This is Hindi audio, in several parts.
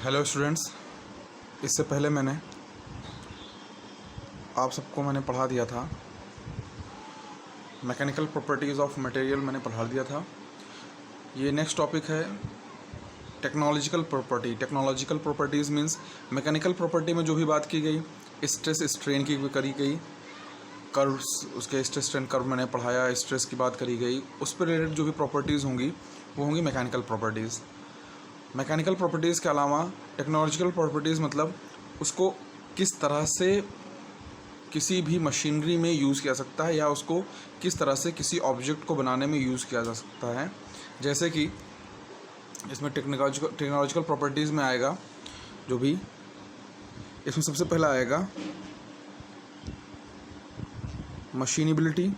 हेलो स्टूडेंट्स, इससे पहले आप सबको मैंने पढ़ा दिया था मैकेनिकल प्रॉपर्टीज़ ऑफ मटेरियल, मैंने पढ़ा दिया था। ये नेक्स्ट टॉपिक है technological property. Technological properties means mechanical property में जो भी बात की गई, स्ट्रेस स्ट्रेन की भी करी गई, कर्व्स, उसके स्ट्रेस स्ट्रेन कर्व मैंने पढ़ाया, स्ट्रेस की बात करी गई, उस पर रिलेटेड जो भी प्रॉपर्टीज़ होंगी वो होंगी मैकेनिकल प्रॉपर्टीज़। मैकेनिकल प्रॉपर्टीज़ के अलावा टेक्नोलॉजिकल प्रॉपर्टीज़ मतलब उसको किस तरह से किसी भी मशीनरी में यूज़ किया सकता है या उसको किस तरह से किसी ऑब्जेक्ट को बनाने में यूज़ किया जा सकता है। जैसे कि इसमें टेक्नोलॉजिकल प्रॉपर्टीज़ में आएगा जो भी, इसमें सबसे पहला आएगा मशीनिबिलिटी।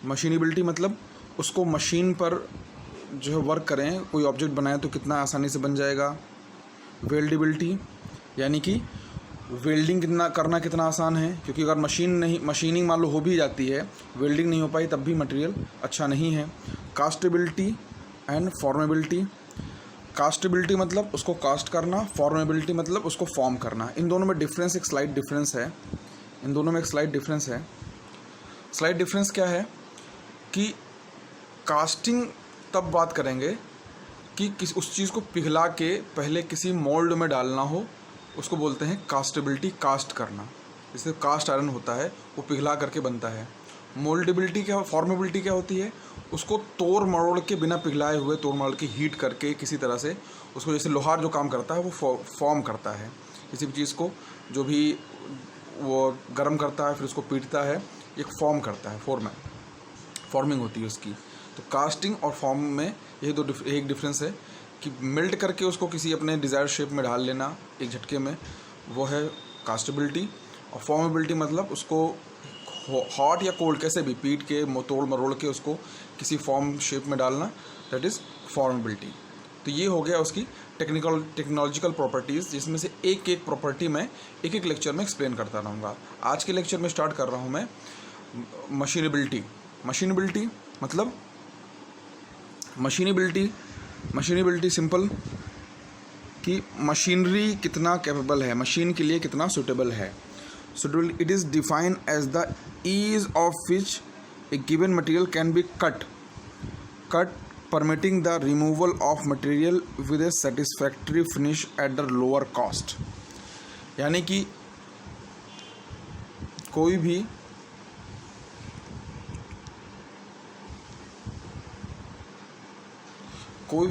मशीनिबिलिटी मतलब उसको मशीन पर जो है वर्क करें, कोई ऑब्जेक्ट बनाए तो कितना आसानी से बन जाएगा। वेल्डेबिलिटी यानी कि वेल्डिंग कितना आसान है, क्योंकि अगर मशीनिंग मान लो हो भी जाती है, वेल्डिंग नहीं हो पाई तब भी मटेरियल अच्छा नहीं है। कास्टेबिलिटी एंड फॉर्मेबिलिटी। कास्टेबिलिटी मतलब उसको कास्ट करना, फॉर्मेबिलिटी मतलब उसको फॉर्म करना। इन दोनों में डिफरेंस, एक स्लाइड डिफरेंस है। इन दोनों में एक स्लाइड डिफरेंस है। स्लाइड डिफरेंस क्या है कि कास्टिंग तब बात करेंगे कि उस चीज़ को पिघला के पहले किसी मोल्ड में डालना हो, उसको बोलते हैं कास्टेबिलिटी, कास्ट करना। जैसे कास्ट आयरन होता है वो पिघला करके बनता है। मोल्डेबिलिटी क्या, फॉर्मेबिलिटी क्या होती है, उसको तोड़ मरोड़ के बिना पिघलाए हुए, तोड़ मरोड़ के हीट करके किसी तरह से उसको, जैसे लोहार जो काम करता है वो फॉर्म करता है किसी भी चीज़ को, जो भी वो गर्म करता है फिर उसको पीटता है, एक फॉर्म करता है, फॉर्मिंग होती है उसकी। तो कास्टिंग और फॉर्म में ये एक डिफरेंस है कि मेल्ट करके उसको किसी अपने डिज़ायर शेप में ढाल लेना एक झटके में, वो है कास्टेबिलिटी। और फॉर्मेबिलिटी मतलब उसको हॉट या कोल्ड कैसे भी पीट के तोड़ मरोड़ के उसको किसी फॉर्म शेप में डालना, दैट इज़ फॉर्मेबिलिटी। तो ये हो गया उसकी टेक्नोलॉजिकल प्रॉपर्टीज़, जिसमें से एक एक प्रॉपर्टी मैं एक एक लेक्चर में एक्सप्लेन करता रहूँगा। आज के लेक्चर में स्टार्ट कर रहा हूँ मैं मशीनिबिलिटी। मशीनिबिलिटी मतलब मशीनिबिलिटी सिंपल कि मशीनरी कितना कैपेबल है, मशीन के लिए कितना सुटेबल है। Suitable, it is defined as the ease of which a given material can be cut permitting the removal of material with a satisfactory finish at the lower cost. यानी कि कोई भी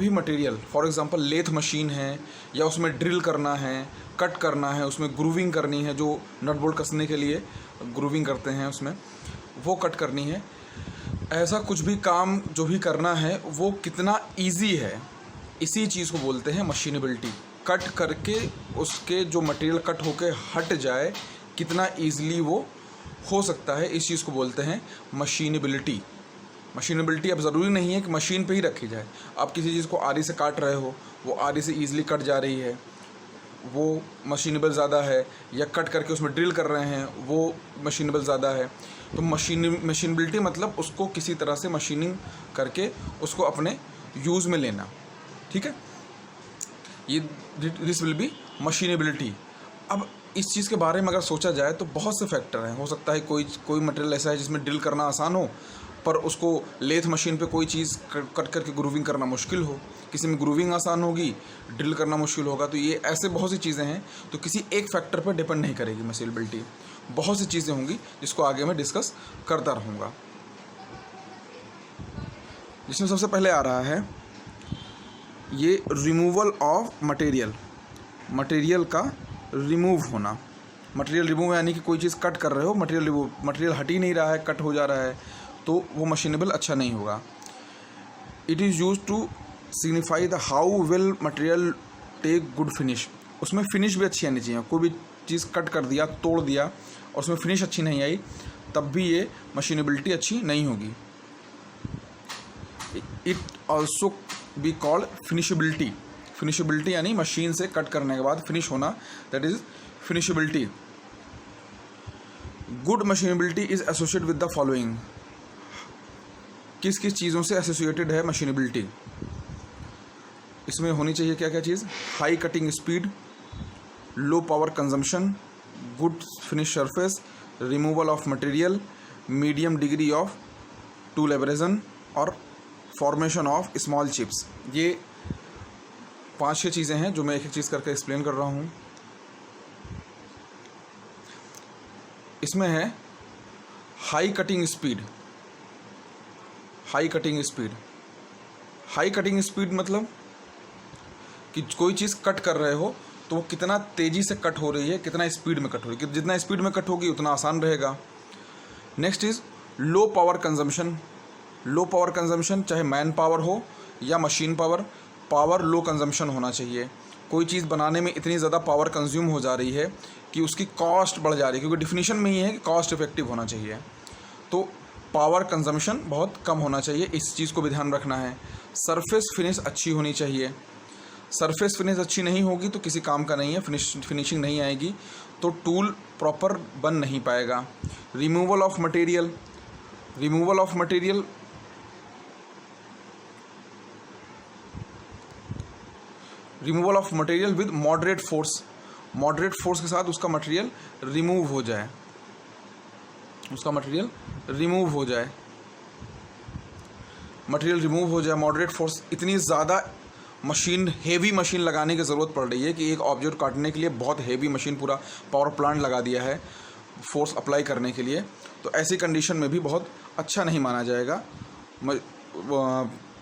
material, for example lathe machine है या उसमें ड्रिल करना है, कट करना है, उसमें ग्रूविंग करनी है, जो नट बोल्ट कसने के लिए ग्रूविंग करते हैं उसमें वो कट करनी है, ऐसा कुछ भी काम जो भी करना है वो कितना इजी है, इसी चीज़ को बोलते हैं मशीनेबिलिटी। कट करके उसके जो मटेरियल कट होके हट जाए कितना ईजिली वो हो सकता है, इस चीज़ को बोलते हैं मशीनेबिलिटी। मशीनेबिलिटी अब ज़रूरी नहीं है कि मशीन पे ही रखी जाए। आप किसी चीज़ को आरी से काट रहे हो, वो आरी से ईज़िली कट जा रही है, वो मशीनेबल ज़्यादा है, या कट करके उसमें ड्रिल कर रहे हैं वो मशीनेबल ज़्यादा है। तो मशीनेबिलिटी मतलब उसको किसी तरह से मशीनिंग करके उसको अपने यूज़ में लेना, ठीक है, ये दिस विल बी मशीनेबिलिटी। अब इस चीज़ के बारे में अगर सोचा जाए तो बहुत से फैक्टर हैं। हो सकता है कोई मटेरियल ऐसा है जिसमें ड्रिल करना आसान हो, पर उसको लेथ मशीन पे कोई चीज़ कट करके ग्रूविंग करना मुश्किल हो, किसी में ग्रूविंग आसान होगी, ड्रिल करना मुश्किल होगा। तो ये ऐसे बहुत सी चीज़ें हैं, तो किसी एक फैक्टर पर डिपेंड नहीं करेगी मशीनेबिलिटी। बहुत सी चीज़ें होंगी जिसको आगे मैं डिस्कस करता रहूँगा। जिसमें सबसे पहले आ रहा है ये रिमूवल ऑफ मटेरियल का रिमूव होना। मटेरियल रिमूव यानी कि कोई चीज़ कट कर रहे हो, मटेरियल हट ही नहीं रहा है, कट हो जा रहा है, तो वो मशीनेबल अच्छा नहीं होगा। It is use to signify the how well material take good finish. उसमें फिनिश भी अच्छी आनी चाहिए। कोई भी चीज़ कट कर दिया, तोड़ दिया और उसमें फिनिश अच्छी नहीं आई, तब भी ये मशीनेबिलिटी अच्छी नहीं होगी। It also be called finishability यानी मशीन से कट करने के बाद फिनिश होना, that is finishability. Good machinability is associated with the following. किस किस चीज़ों से एसोसिएटेड है मशीनेबिलिटी? इसमें होनी चाहिए क्या क्या चीज़, high cutting speed, low power consumption, good finish surface, removal of material, medium degree of tool abrasion और फॉर्मेशन ऑफ स्मॉल चिप्स। ये 5-6 चीज़ें हैं जो मैं एक एक चीज़ करके एक्सप्लेन कर रहा हूँ। इसमें है high cutting speed. High cutting speed, high cutting speed मतलब कि कोई चीज़ कट कर रहे हो तो वो कितना तेज़ी से कट हो रही है, कितना स्पीड में कट हो रही है, जितना स्पीड में कट होगी उतना आसान रहेगा। Next is low power consumption. Low power consumption चाहे मैन पावर हो या मशीन पावर, पावर लो कंजम्पशन होना चाहिए। कोई चीज़ बनाने में इतनी ज़्यादा पावर कंज्यूम हो जा रही है कि उसकी कॉस्ट बढ़ जा रही है, क्योंकि डिफिनीशन में ही है कि कॉस्ट इफेक्टिव होना चाहिए। तो पावर कंजम्पशन बहुत कम होना चाहिए, इस चीज़ को भी ध्यान रखना है। सरफेस फिनिश अच्छी होनी चाहिए। सरफेस फिनिश अच्छी नहीं होगी तो किसी काम का नहीं है, फिनिशिंग नहीं आएगी तो टूल प्रॉपर बन नहीं पाएगा। Removal of material, removal of material removal of material with moderate force. Moderate force के साथ उसका मटेरियल रिमूव हो जाए, उसका मटेरियल रिमूव हो जाए, मटेरियल रिमूव हो जाए मॉडरेट फोर्स। इतनी ज़्यादा मशीन, हेवी मशीन लगाने की ज़रूरत पड़ रही है कि एक ऑब्जेक्ट काटने के लिए बहुत हेवी मशीन, पूरा पावर प्लांट लगा दिया है फोर्स अप्लाई करने के लिए, तो ऐसी कंडीशन में भी बहुत अच्छा नहीं माना जाएगा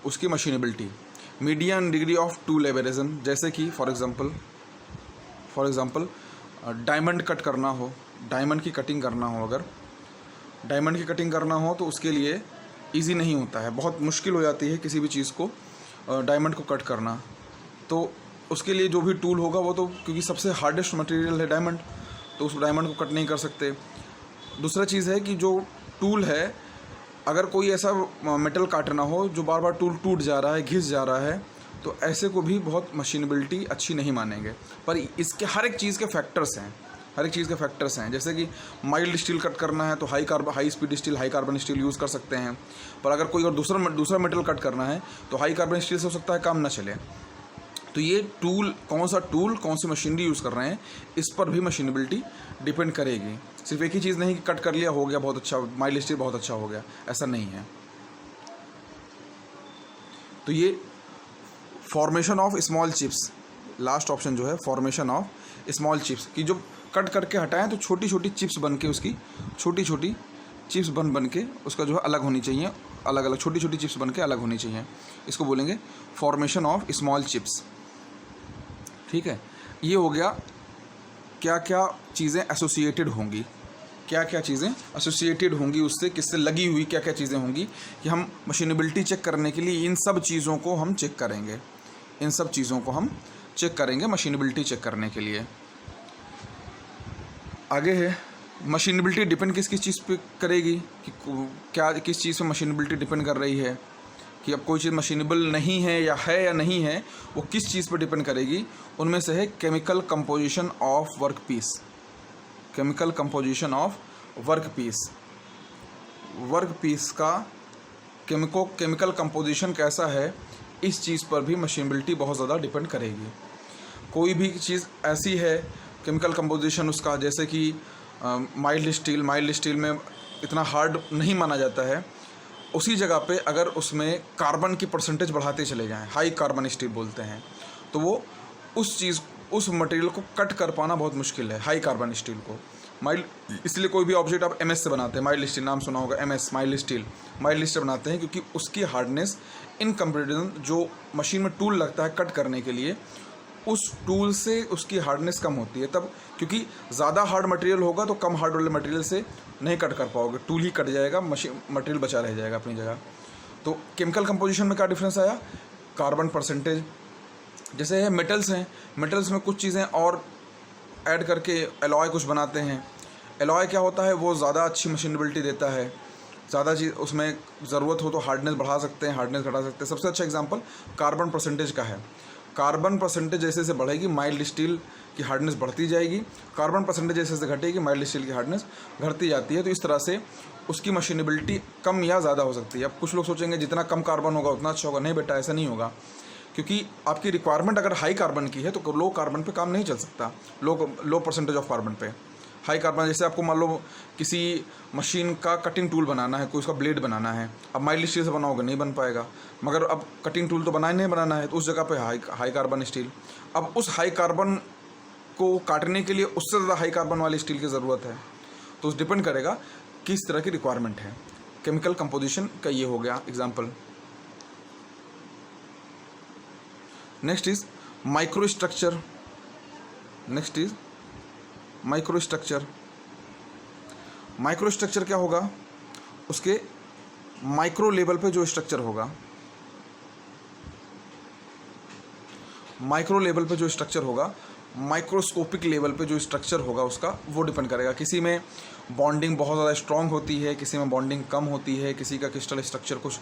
उसकी machinability. Medium degree of tool abrasion, जैसे कि फॉर एग्ज़ाम्पल डायमंड कट करना हो, डायमंड की कटिंग करना हो, अगर डायमंड की कटिंग करना हो तो उसके लिए इजी नहीं होता है, बहुत मुश्किल हो जाती है किसी भी चीज़ को डायमंड को कट करना। तो उसके लिए जो भी टूल होगा वो तो, क्योंकि सबसे हार्डेस्ट मटेरियल है डायमंड, तो उस डायमंड को कट नहीं कर सकते। दूसरा चीज़ है कि जो टूल है, अगर कोई ऐसा मेटल काटना हो जो बार बार टूल टूट जा रहा है, घिस जा रहा है, तो ऐसे को भी बहुत मशीनेबिलिटी अच्छी नहीं मानेंगे। पर इसके हर एक चीज़ के फैक्टर्स हैं, हर एक चीज़ के फैक्टर्स हैं। जैसे कि माइल्ड स्टील कट करना है तो high speed steel, high carbon steel use कर सकते हैं। पर अगर कोई और दूसरा मेटल कट करना है तो हाई कार्बन स्टील से हो सकता है काम ना चले। तो ये टूल, कौन सा टूल, कौन सी मशीनरी यूज़ कर रहे हैं, इस पर भी मशीनेबिलिटी डिपेंड करेगी। सिर्फ एक ही चीज़ नहीं कि कट कर लिया हो गया बहुत अच्छा, माइल्ड स्टील बहुत अच्छा हो गया, ऐसा नहीं है। तो ये formation of small chips, last option जो है फॉर्मेशन ऑफ स्मॉल चिप्स, कि जो कट करके हटाएं तो छोटी छोटी चिप्स बन के, उसकी छोटी छोटी चिप्स बन के उसका जो है अलग होनी चाहिए, अलग अलग छोटी छोटी चिप्स बन के अलग होनी चाहिए। इसको बोलेंगे फॉर्मेशन ऑफ स्मॉल चिप्स। ठीक है, ये हो गया क्या क्या चीज़ें एसोसिएटेड होंगी, क्या क्या चीज़ें एसोसिएटेड होंगी उससे, किससे लगी हुई क्या क्या चीज़ें होंगी, कि हम मशीनेबिलिटी चेक करने के लिए इन सब चीज़ों को हम चेक करेंगे, इन सब चीज़ों को हम चेक करेंगे मशीनेबिलिटी चेक करने के लिए। आगे है मशीनेबिलिटी डिपेंड किस किस चीज़ पे करेगी, कि क्या किस चीज़ पे मशीनेबिलिटी डिपेंड कर रही है, कि अब कोई चीज़ मशीनेबल नहीं है या नहीं है, वो किस चीज़ पर डिपेंड करेगी। उनमें से है chemical composition of work piece. Chemical composition of work piece, work piece का केमिकल कंपोजिशन कैसा है, इस चीज़ पर भी मशीनेबिलिटी बहुत ज़्यादा डिपेंड करेगी। कोई भी चीज़ ऐसी है केमिकल कंपोजिशन उसका, जैसे कि माइल्ड स्टील में इतना हार्ड नहीं माना जाता है, उसी जगह पे अगर उसमें कार्बन की परसेंटेज बढ़ाते चले जाएं, हाई कार्बन स्टील बोलते हैं, तो वो उस मटेरियल को कट कर पाना बहुत मुश्किल है, हाई कार्बन स्टील को। इसलिए कोई भी ऑब्जेक्ट आप एमएस से बनाते हैं, माइल्ड स्टील नाम सुना होगा, एमएस माइल्ड स्टील बनाते हैं, क्योंकि उसकी हार्डनेस इन कंपेरिजन जो मशीन में टूल लगता है कट करने के लिए, उस टूल से उसकी हार्डनेस कम होती है। तब क्योंकि ज़्यादा हार्ड मटेरियल होगा तो कम हार्ड वाले मटेरियल से नहीं कट कर पाओगे, टूल ही कट जाएगा, मटेरियल बचा रह जाएगा अपनी जगह। तो केमिकल कंपोजिशन में क्या डिफरेंस आया, कार्बन परसेंटेज। जैसे है मेटल्स हैं, मेटल्स में कुछ चीज़ें और ऐड करके एलॉय कुछ बनाते हैं। एलॉय क्या होता है, वो ज़्यादा अच्छी मशीनेबिलिटी देता है, ज़्यादा चीज़ उसमें ज़रूरत हो तो हार्डनेस बढ़ा सकते हैं, हार्डनेस घटा सकते हैं। सबसे अच्छा एग्जांपल कार्बन परसेंटेज का है। कार्बन परसेंटेज जैसे से बढ़ेगी माइल्ड स्टील की हार्डनेस बढ़ती जाएगी, कार्बन परसेंटेज जैसे से घटेगी माइल्ड स्टील की हार्डनेस घटती जाती है। तो इस तरह से उसकी मशीनेबिलिटी कम या ज़्यादा हो सकती है। अब कुछ लोग सोचेंगे जितना कम कार्बन होगा उतना अच्छा होगा, नहीं बेटा ऐसा नहीं होगा, क्योंकि आपकी रिक्वायरमेंट अगर हाई कार्बन की है तो लो कार्बन पे काम नहीं चल सकता, लो परसेंटेज ऑफ कार्बन पे। हाई कार्बन जैसे आपको मान लो किसी मशीन का कटिंग टूल बनाना है, कोई उसका ब्लेड बनाना है, अब माइल्ड स्टील से बनाओगे नहीं बन पाएगा, मगर अब कटिंग टूल तो बनाना है तो उस जगह पे हाई कार्बन स्टील। अब उस हाई कार्बन को काटने के लिए उससे ज़्यादा हाई कार्बन वाली स्टील की ज़रूरत है। तो डिपेंड करेगा किस तरह की रिक्वायरमेंट है। केमिकल कंपोजिशन का ये हो गया example. Next is micro structure. Micro structure क्या होगा? उसके माइक्रो लेवल पे जो स्ट्रक्चर होगा, माइक्रोस्कोपिक लेवल पे जो स्ट्रक्चर होगा उसका, वो डिपेंड करेगा। किसी में बॉन्डिंग बहुत ज़्यादा स्ट्रॉन्ग होती है, किसी में बॉन्डिंग कम होती है, किसी का क्रिस्टल स्ट्रक्चर कुछ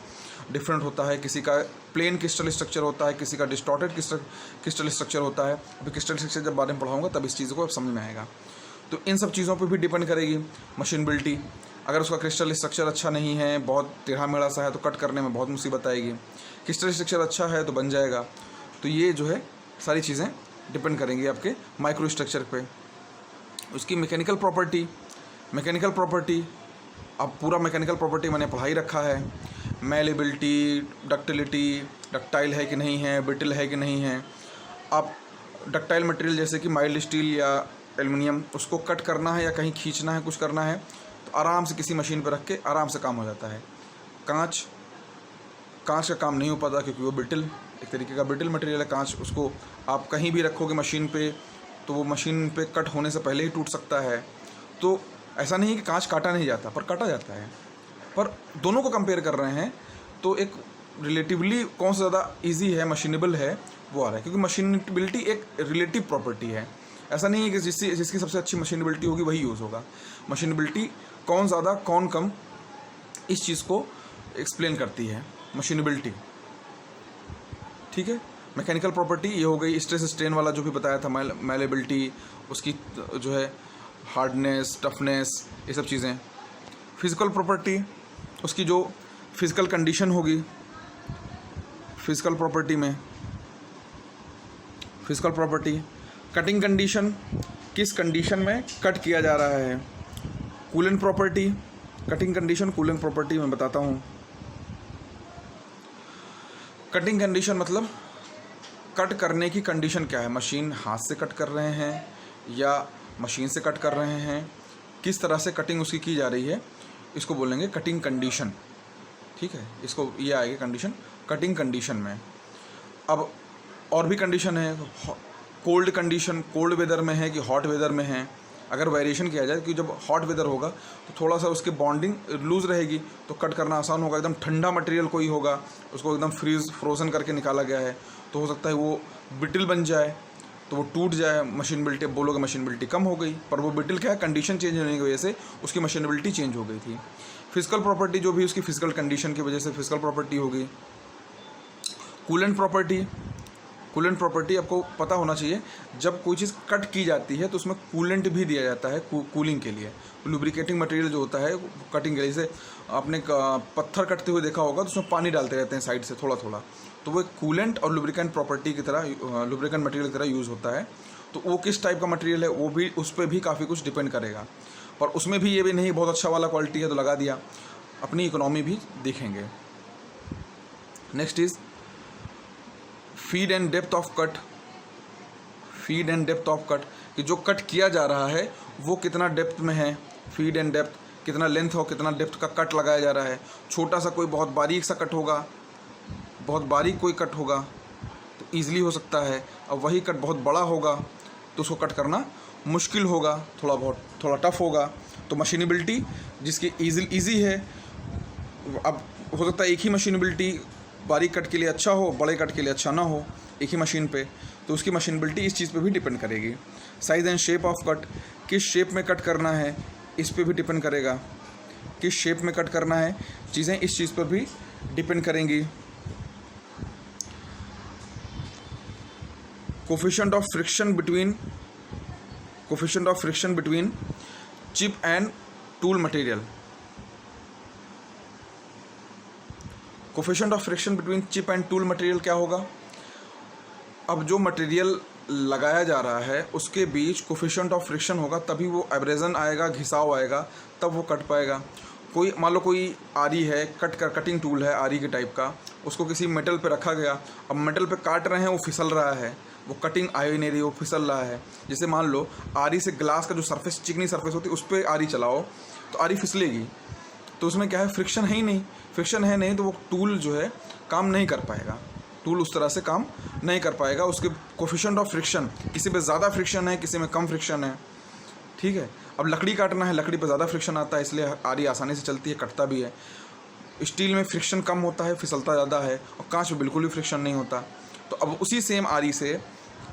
डिफरेंट होता है, किसी का प्लेन क्रिस्टल स्ट्रक्चर होता है, किसी का डिस्टॉर्टेड क्रिस्टल स्ट्रक्चर होता है। अभी क्रिस्टल स्ट्रक्चर जब बारे में पढ़ाऊँगा तब इस चीज़ को समझ में आएगा। तो इन सब चीज़ों पे भी डिपेंड करेगी मशीनबिलिटी। अगर उसका क्रिस्टल स्ट्रक्चर अच्छा नहीं है, बहुत टेढ़ा मेढ़ा सा है, तो कट करने में बहुत मुसीबत आएगी। क्रिस्टल स्ट्रक्चर अच्छा है तो बन जाएगा। तो ये जो है सारी चीज़ें डिपेंड करेंगी आपके माइक्रो स्ट्रक्चर पे। उसकी मैकेनिकल प्रॉपर्टी, अब पूरा मैकेनिकल प्रॉपर्टी मैंने पढ़ा ही रखा है। मेलेबिलिटी, डक्टिलिटी, डक्टाइल है कि नहीं है, ब्रिटल है कि नहीं है। अब डक्टाइल मटेरियल जैसे कि माइल्ड स्टील या एल्युमिनियम, उसको कट करना है या कहीं खींचना है, कुछ करना है, तो आराम से किसी मशीन पर रख के आराम से काम हो जाता है। कांच का काम नहीं हो पाता क्योंकि वो ब्रिटल, एक तरीके का ब्रिटल मटेरियल है कांच। उसको आप कहीं भी रखोगे मशीन पे तो वो मशीन पे कट होने से पहले ही टूट सकता है। तो ऐसा नहीं है कि कांच काटा नहीं जाता, पर काटा जाता है। पर दोनों को कंपेयर कर रहे हैं तो एक रिलेटिवली कौन सा ज़्यादा ईजी है, मशीनेबल है, वो आ रहा है। क्योंकि मशीनेबिलिटी एक रिलेटिव प्रॉपर्टी है। ऐसा नहीं है कि जिसकी सबसे अच्छी मशीनेबिलिटी होगी वही यूज़ होगा। मशीनेबिलिटी कौन ज़्यादा कौन कम, इस चीज़ को एक्सप्लेन करती है मशीनेबिलिटी। ठीक है। मैकेनिकल प्रॉपर्टी ये हो गई, स्ट्रेस स्ट्रेन वाला जो भी बताया था, मेलेबिलिटी, उसकी जो है हार्डनेस, टफनेस, ये सब चीज़ें। फिज़िकल प्रॉपर्टी, उसकी जो फिज़िकल कंडीशन होगी, फिज़िकल प्रॉपर्टी, कटिंग कंडीशन, किस कंडीशन में कट किया जा रहा है। Coolant property, cutting condition, coolant property मैं बताता हूँ। कटिंग कंडीशन मतलब कट करने की कंडीशन क्या है, मशीन हाथ से कट कर रहे हैं या मशीन से कट कर रहे हैं, किस तरह से कटिंग उसकी की जा रही है, इसको बोलेंगे कटिंग कंडीशन। ठीक है, इसको ये आएगी कंडीशन, कटिंग कंडीशन में। अब और भी कंडीशन है, कोल्ड कंडीशन, कोल्ड वेदर में है कि हॉट वेदर में है। अगर वेरिएशन किया जाए कि जब हॉट वेदर होगा तो थोड़ा सा उसकी बॉन्डिंग लूज़ रहेगी तो कट करना आसान होगा। एकदम ठंडा मटेरियल कोई होगा, उसको एकदम फ्रोज़न करके निकाला गया है, तो हो सकता है वो ब्रिटल बन जाए, तो वो टूट जाए। मशीनबिलिटी, बोलोगे मशीनबिलिटी कम हो गई, पर वो ब्रिटल क्या है, कंडीशन चेंज होने की वजह से उसकी मशीनबिलिटी चेंज हो गई थी। फिजिकल प्रॉपर्टी जो भी उसकी फिजिकल कंडीशन की वजह से फिजिकल प्रॉपर्टी होगी। कूलेंट प्रॉपर्टी आपको पता होना चाहिए, जब कोई चीज़ कट की जाती है तो उसमें कूलेंट भी दिया जाता है कूलिंग के लिए। लुब्रिकेटिंग मटेरियल जो होता है कटिंग के लिए, जैसे आपने पत्थर कटते हुए देखा होगा तो उसमें पानी डालते रहते हैं साइड से थोड़ा थोड़ा, तो वो एक कूलेंट और लुब्रिकेंट प्रॉपर्टी की तरह, लुब्रिकेंट मटेरियल की तरह यूज़ होता है। तो वो किस टाइप का मटेरियल है वो भी, उस पर भी काफ़ी कुछ डिपेंड करेगा। पर उसमें भी ये भी नहीं बहुत अच्छा वाला क्वालिटी है तो लगा दिया, अपनी इकोनॉमी भी देखेंगे। Next is feed and depth of cut. कि जो कट किया जा रहा है वो कितना डेप्थ में है, फीड एंड डेप्थ, कितना लेंथ और कितना डेप्थ का कट लगाया जा रहा है। छोटा सा कोई बहुत बारीक सा कट होगा, बहुत बारीक कोई कट होगा तो ईज़िली हो सकता है। अब वही कट बहुत बड़ा होगा तो उसको कट करना मुश्किल होगा, थोड़ा टफ होगा। तो मशीनेबिलिटी जिसकी ईजी है, अब हो सकता है एक ही मशीनेबिलिटी बारीक कट के लिए अच्छा हो, बड़े कट के लिए अच्छा ना हो एक ही मशीन पे, तो उसकी मशीनेबिलिटी इस चीज़ पे भी डिपेंड करेगी। Size and shape of cut, किस शेप में कट करना है इस पे भी डिपेंड करेगा। किस शेप में कट करना है, चीज़ें इस चीज़ पर भी डिपेंड करेंगी। Coefficient of friction between chip and tool material. Coefficient of friction between chip and tool material क्या होगा? अब जो मटेरियल लगाया जा रहा है उसके बीच कोफिशिएंट ऑफ फ्रिक्शन होगा, तभी वो एब्रेजन आएगा, घिसाव आएगा, तब वो कट पाएगा। कोई मान लो कोई आरी है, कटिंग टूल है आरी के टाइप का, उसको किसी मेटल पे रखा गया, अब मेटल पे काट रहे हैं, वो फिसल रहा है, वो कटिंग आ ही नहीं रही, वो फिसल रहा है। जैसे मान लो आरी से ग्लास का जो सरफेस, चिकनी सरफेस होती है, उस पर आरी चलाओ तो आरी फिसलेगी, तो उसमें क्या है, फ्रिक्शन है ही नहीं। फ्रिक्शन है नहीं तो वो टूल जो है काम नहीं कर पाएगा, टूल उस तरह से काम नहीं कर पाएगा। उसके कोफिशिएंट ऑफ फ्रिक्शन, किसी पे ज़्यादा फ्रिक्शन है, किसी में कम फ्रिक्शन है, ठीक है। अब लकड़ी काटना है, लकड़ी पे ज़्यादा फ्रिक्शन आता है, इसलिए आरी आसानी से चलती है, कटता भी है। स्टील में फ्रिक्शन कम होता है, फिसलता ज़्यादा है, और कांच में बिल्कुल भी फ्रिक्शन नहीं होता। तो अब उसी सेम आरी से,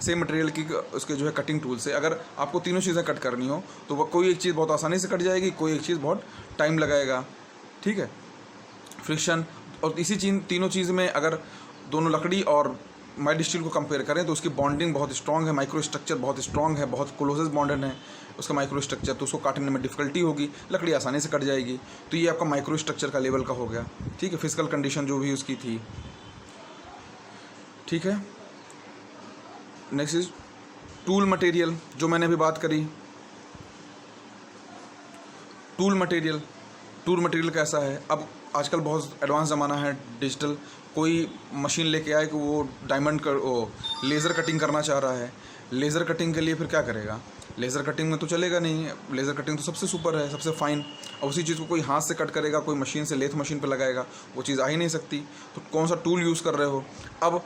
सेम मटेरियल की, उसके जो है कटिंग टूल से अगर आपको तीनों चीज़ें कट करनी हो तो वह कोई एक चीज़ बहुत आसानी से कट जाएगी, कोई एक चीज़ बहुत टाइम लगाएगा, ठीक है। फ्रिक्शन और इसी तीनों चीज़ में अगर दोनों लकड़ी और माइल्ड स्टील को कंपेयर करें तो उसकी बॉन्डिंग बहुत स्ट्रॉन्ग है, माइक्रो स्ट्रक्चर बहुत स्ट्रॉन्ग है, बहुत क्लोजेस्ट बॉन्डेड है उसका माइक्रो स्ट्रक्चर, तो उसको काटने में डिफिकल्टी होगी, लकड़ी आसानी से कट जाएगी। तो ये आपका माइक्रो स्ट्रक्चर का लेवल का हो गया, ठीक है, फिजिकल कंडीशन जो भी उसकी थी, ठीक है। नेक्स्ट इज टूल मटेरियल, जो मैंने अभी बात करी। टूल मटेरियल कैसा है, अब आजकल बहुत एडवांस ज़माना है, डिजिटल। कोई मशीन लेके आए कि वो डायमंड लेज़र कटिंग करना चाह रहा है, लेज़र कटिंग के लिए फिर क्या करेगा, लेज़र कटिंग में तो चलेगा नहीं, लेज़र कटिंग तो सबसे सुपर है, सबसे फाइन। और उसी चीज़ को कोई हाथ से कट करेगा, कोई मशीन से, लेथ मशीन पे लगाएगा, वो चीज़ आ ही नहीं सकती। तो कौन सा टूल यूज़ कर रहे हो। अब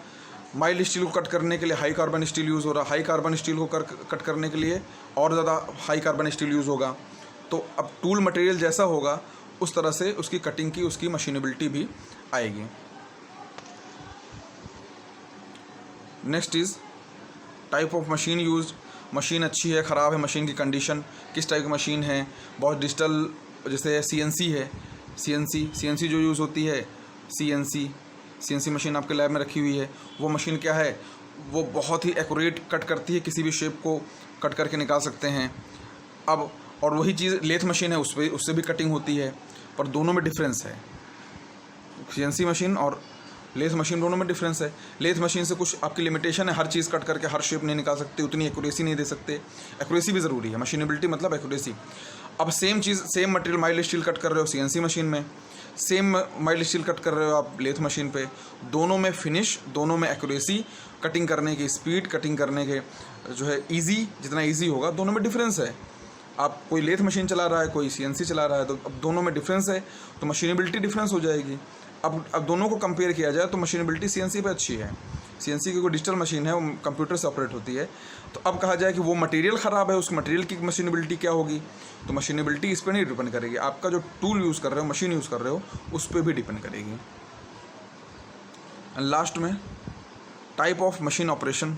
माइल्ड स्टील को कट करने के लिए हाई कार्बन स्टील यूज़ हो रहा है, हाई कार्बन स्टील को कट करने के लिए और ज़्यादा हाई कार्बन स्टील यूज़ होगा। तो अब टूल मटेरियल जैसा होगा उस तरह से उसकी कटिंग की, उसकी मशीनेबिलिटी भी आएगी। Next is type of machine use. Machine अच्छी है, ख़राब है, मशीन की कंडीशन, किस टाइप की मशीन है। बहुत डिजिटल, जैसे CNC है, CNC जो यूज़ होती है, CNC मशीन आपके लैब में रखी हुई है, वो मशीन क्या है, वो बहुत ही एक्यूरेट कट करती है, किसी भी शेप को कट करके निकाल सकते हैं। अब और वही चीज़ लेथ मशीन है, उससे भी कटिंग होती है, पर दोनों में डिफरेंस है। CNC मशीन और लेथ मशीन दोनों में डिफरेंस है। लेथ मशीन से कुछ आपकी लिमिटेशन है, हर चीज़ कट करके हर शेप नहीं निकाल सकते, उतनी एक्यूरेसी नहीं दे सकते। एक्यूरेसी भी ज़रूरी है, मशीनेबिलिटी मतलब एक्यूरेसी। अब सेम चीज़, same material mild steel cut कर रहे हो CNC मशीन में, सेम माइल्ड स्टील कट कर रहे हो आप लेथ मशीन पे, दोनों में फिनिश, दोनों में एक्यूरेसी, कटिंग करने की स्पीड, कटिंग करने के जो है ईजी, जितना ईजी होगा, दोनों में डिफरेंस है। आप कोई लेथ मशीन चला रहा है, कोई CNC चला रहा है, तो अब दोनों में डिफरेंस है, तो मशीनेबिलिटी डिफरेंस हो जाएगी। अब दोनों को कंपेयर किया जाए तो मशीनेबिलिटी CNC पे अच्छी है। CNC की कोई डिजिटल मशीन है, वो कंप्यूटर से ऑपरेट होती है। तो अब कहा जाए कि वो मटेरियल ख़राब है, उस मटेरियल की मशीनेबिलिटी क्या होगी, तो मशीनेबिलिटी इस पर नहीं डिपेंड करेगी, आपका जो टूल यूज़ कर रहे हो, मशीन यूज़ कर रहे हो, उस पर भी डिपेंड करेगी। एंड लास्ट में type of machine operation.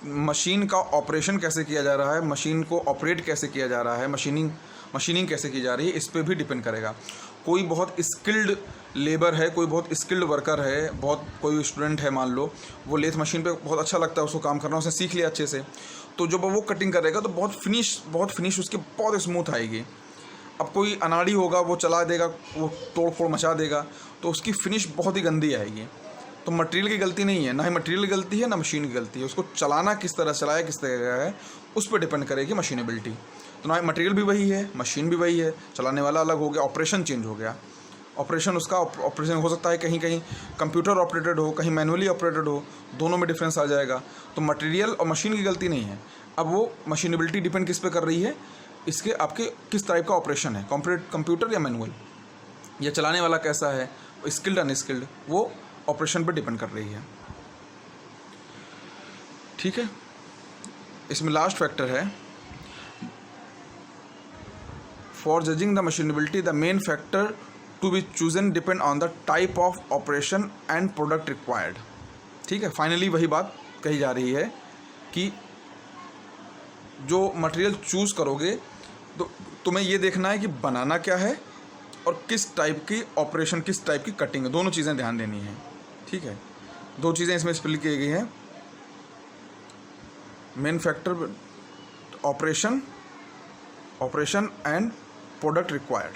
Machine का ऑपरेशन कैसे किया जा रहा है, मशीन को ऑपरेट कैसे किया जा रहा है, मशीनिंग कैसे की जा रही है, इस पे भी डिपेंड करेगा। कोई बहुत स्किल्ड लेबर है, कोई बहुत स्किल्ड वर्कर है, कोई स्टूडेंट है, मान लो वो लेथ मशीन पे बहुत अच्छा लगता है उसको काम करना, उसने सीख लिया अच्छे से, तो जब वो कटिंग करेगा तो बहुत फिनिश उसकी बहुत स्मूथ आएगी। अब कोई अनाड़ी होगा, वो चला देगा, वो तोड़ फोड़ मचा देगा, तो उसकी फिनिश बहुत ही गंदी आएगी। तो मटेरियल की गलती नहीं है, ना ही मटेरियल की गलती है, ना मशीन की गलती है, उसको चलाना किस तरह चलाया, किस तरह है, उस पर डिपेंड करेगी मशीनेबिलिटी। तो ना मटेरियल भी वही है, मशीन भी वही है, चलाने वाला अलग हो गया, ऑपरेशन चेंज हो गया। ऑपरेशन हो सकता है कहीं कंप्यूटर ऑपरेटेड हो, कहीं मैनुअली ऑपरेटेड हो, दोनों में डिफरेंस आ जाएगा। तो मटेरियल और मशीन की गलती नहीं है। अब वो मशीनेबिलिटी डिपेंड किस पे कर रही है, इसके आपके किस टाइप का ऑपरेशन है, कंप्यूटर या मैनुअल, या चलाने वाला कैसा है, स्किल्ड अनस्किल्ड, वो ऑपरेशन पर डिपेंड कर रही है। ठीक है, इसमें लास्ट फैक्टर है, for judging the machinability the main factor to be chosen depend on the type of operation and product required. ठीक है, फाइनली वही बात कही जा रही है कि जो मटेरियल चूज़ करोगे तो तुम्हें ये देखना है कि बनाना क्या है और किस टाइप की ऑपरेशन, किस टाइप की कटिंग है, दोनों चीज़ें ध्यान देनी है। ठीक है, दो चीज़ें इसमें स्पेल की गई हैं, main factor operation and product required,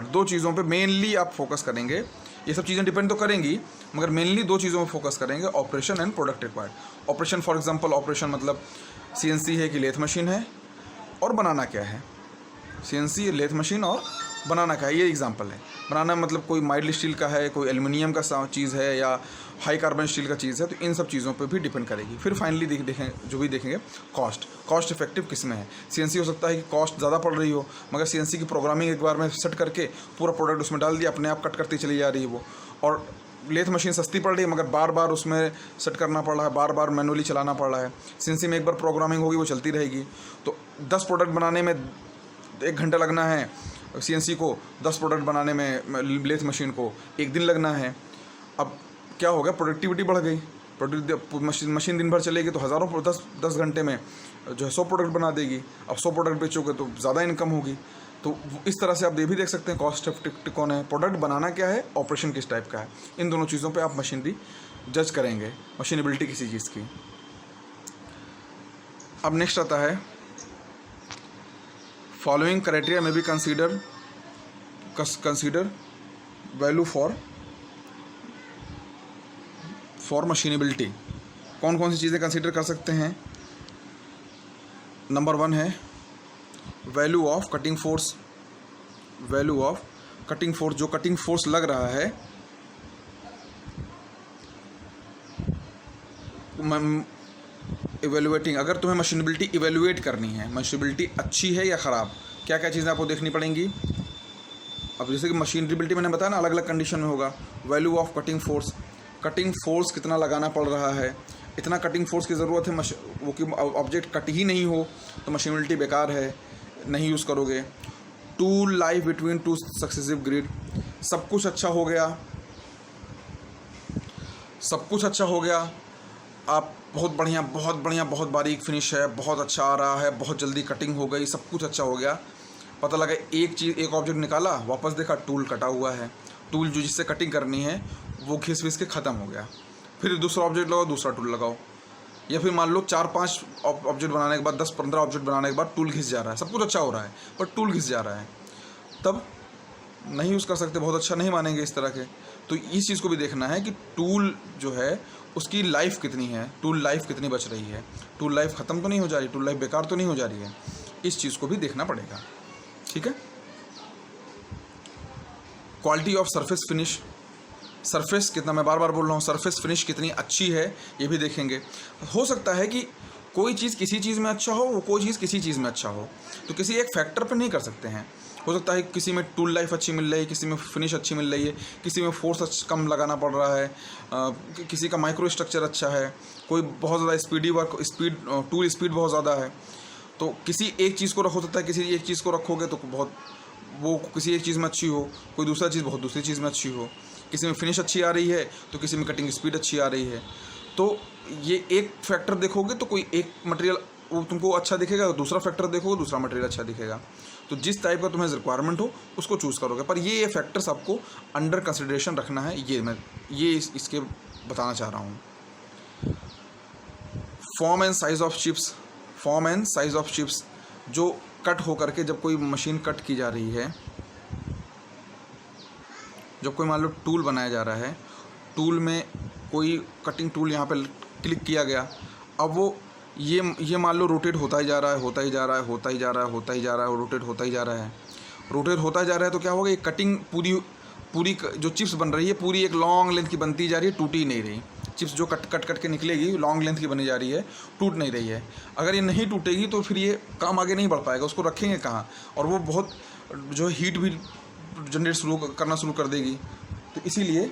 दो चीज़ों पे मेनली आप फोकस करेंगे ये सब चीज़ें डिपेंड तो करेंगी, मगर मेनली 2 चीज़ों में फोकस करेंगे, operation and product required. Operation for example, operation मतलब CNC है कि लेथ मशीन है, और बनाना क्या है। CNC लेथ मशीन और बनाना क्या है, ये एग्जांपल है। बनाना मतलब कोई माइल्ड स्टील का है, कोई एल्युमिनियम का चीज़ है, या हाई कार्बन स्टील का चीज़ है, तो इन सब चीज़ों पे भी डिपेंड करेगी। फिर फाइनली देखें जो भी देखेंगे, कॉस्ट इफेक्टिव किस में है। CNC हो सकता है कि कॉस्ट ज़्यादा पड़ रही हो, मगर CNC की प्रोग्रामिंग एक बार में सेट करके पूरा प्रोडक्ट उसमें डाल दिया, अपने आप कट करती चली जा रही है वो। और लेथ मशीन सस्ती पड़ रही है, मगर बार बार उसमें सेट करना पड़ रहा है, बार बार मैनुअली चलाना पड़ रहा है। CNC में एक बार प्रोग्रामिंग होगी, वो चलती रहेगी। तो 10 प्रोडक्ट बनाने में 1 घंटा लगना है CNC को, 10 प्रोडक्ट बनाने में लेथ मशीन को 1 दिन लगना है। अब क्या हो गया, प्रोडक्टिविटी बढ़ गई। मशीन दिन भर चलेगी तो हज़ारों 10 घंटे में जो है 100 प्रोडक्ट बना देगी। अब 100 प्रोडक्ट बेचोगे तो ज़्यादा इनकम होगी। तो इस तरह से आप ये भी देख सकते हैं कॉस्ट इफेक्टिव कौन है, प्रोडक्ट बनाना क्या है, ऑपरेशन किस टाइप का है। इन दोनों चीज़ों पे आप मशीनरी जज करेंगे, मशीनेबिलिटी किसी चीज़ की। अब नेक्स्ट आता है, फॉलोइंग क्राइटेरिया में भी कंसीडर वैल्यू फॉर मशीनेबिलिटी। कौन कौन सी चीज़ें कंसीडर कर सकते हैं। नंबर 1 है value of cutting force. Value of cutting force, जो कटिंग फोर्स लग रहा है, इवेलुएटिंग, अगर तुम्हें मशीनेबिलिटी इवेलुएट करनी है, मशीनेबिलिटी अच्छी है या ख़राब, क्या क्या चीज़ें आपको देखनी पड़ेंगी। अब जैसे कि मशीनरीबिलिटी मैंने बताया ना, अलग अलग कंडीशन में होगा। Value of cutting force, cutting force कितना लगाना पड़ रहा है, इतना कटिंग फोर्स की ज़रूरत है, वो कि ऑब्जेक्ट कट ही नहीं हो तो मशीनेबिलिटी बेकार है, नहीं यूज़ करोगे। Tool life between 2 successive grid, सब कुछ अच्छा हो गया, सब कुछ अच्छा हो गया, आप बहुत बढ़िया बहुत बारीक फिनिश है, बहुत अच्छा आ रहा है, बहुत जल्दी कटिंग हो गई, सब कुछ अच्छा हो गया। पता लगा एक ऑब्जेक्ट निकाला, वापस देखा टूल कटा हुआ है, टूल जो जिससे कटिंग करनी है वो घिस के ख़त्म हो गया। फिर दूसरा ऑब्जेक्ट लगाओ, दूसरा टूल लगाओ, या फिर मान लो 4-5 ऑब्जेक्ट बनाने के बाद, 10-15 ऑब्जेक्ट बनाने के बाद टूल घिस जा रहा है, सब कुछ अच्छा हो रहा है पर टूल घिस जा रहा है, तब नहीं यूज़ कर सकते, बहुत अच्छा नहीं मानेंगे इस तरह के। तो इस चीज़ को भी देखना है कि टूल जो है उसकी लाइफ कितनी है, टूल लाइफ कितनी बच रही है, टूल लाइफ ख़त्म तो नहीं हो जा रही, टूल लाइफ बेकार तो नहीं हो जा रही है, इस चीज़ को भी देखना पड़ेगा। ठीक है। Quality of surface finish, surface कितना, मैं बार बार बोल रहा हूँ, सरफेस फिनिश कितनी अच्छी है ये भी देखेंगे। हो सकता है कि कोई चीज़ किसी चीज़ में अच्छा हो, वो कोई चीज़ किसी चीज़ में अच्छा हो, तो किसी एक फैक्टर पर नहीं कर सकते हैं। हो सकता है किसी में टूल लाइफ अच्छी मिल रही है, किसी में फिनिश अच्छी मिल रही है, किसी में फोर्स कम लगाना पड़ रहा है, किसी का माइक्रो स्ट्रक्चर अच्छा है, कोई बहुत ज़्यादा टूल स्पीड बहुत ज़्यादा है। तो किसी एक चीज़ को रखो, सकता है किसी एक चीज़ को रखोगे तो वो किसी एक चीज़ में अच्छी हो, कोई दूसरा चीज़ बहुत दूसरी चीज़ में अच्छी हो, किसी में फिनिश अच्छी आ रही है तो किसी में कटिंग स्पीड अच्छी आ रही है। तो ये एक फैक्टर देखोगे तो कोई एक मटेरियल वो तुमको अच्छा दिखेगा, तो दूसरा फैक्टर देखोगे दूसरा मटेरियल अच्छा दिखेगा। तो जिस टाइप का तुम्हें रिक्वायरमेंट हो उसको चूज़ करोगे। पर ये फैक्टर्स आपको अंडर कंसिडरेशन रखना है, इसके बताना चाह रहा हूँ। Form and size of chips, जो कट हो करके जब कोई मशीन कट की जा रही है, जब कोई मान लो टूल बनाया जा रहा है, टूल में कोई कटिंग टूल यहाँ पे क्लिक किया गया, अब वो ये मान लो रोटेट होता ही जा रहा है, रोटेट होता ही जा रहा है, तो क्या होगा, ये कटिंग पूरी जो चिप्स बन रही है पूरी एक लॉन्ग लेंथ की बनती जा रही है, टूटी नहीं रही। चिप्स जो कट के निकलेगी लॉन्ग लेंथ की बनी जा रही है, टूट नहीं रही है। अगर ये नहीं टूटेगी तो फिर ये काम आगे नहीं बढ़ पाएगा, उसको रखेंगे कहाँ, और वो बहुत जो हीट भी जनरेट करना शुरू कर देगी। तो इसीलिए